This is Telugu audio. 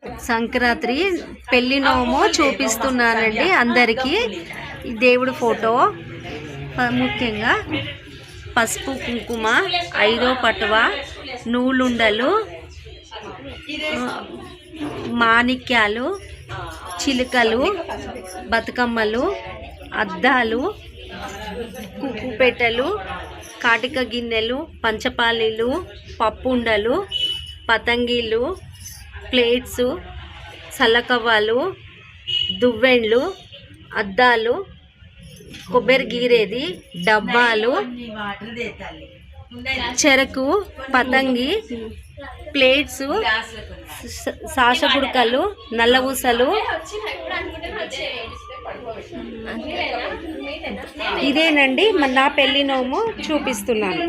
సంక్రాంతి పెళ్లి నోము చూపిస్తున్నానండి అందరికీ. దేవుడు ఫోటో, ముఖ్యంగా పసుపు కుంకుమ, 5వ పటువ, నూలుండలు, మాణిక్యాలు, చిలుకలు, బతుకమ్మలు, అద్దాలు, కుక్కుపెట్టెలు, కాటిక గిన్నెలు, పంచపాలీలు, పప్పుండలు, పతంగిలు, ప్లేట్స్, సల్లకవ్వాలు, దువ్వెండ్లు, అద్దాలు, కొబ్బరి గీరేది, డబ్బాలు, చెరకు, పతంగి, ప్లేట్స్, సాషగుడకలు, నల్ల ఊసలు. ఇదేనండి నా పెళ్లి నోము చూపిస్తున్నాను.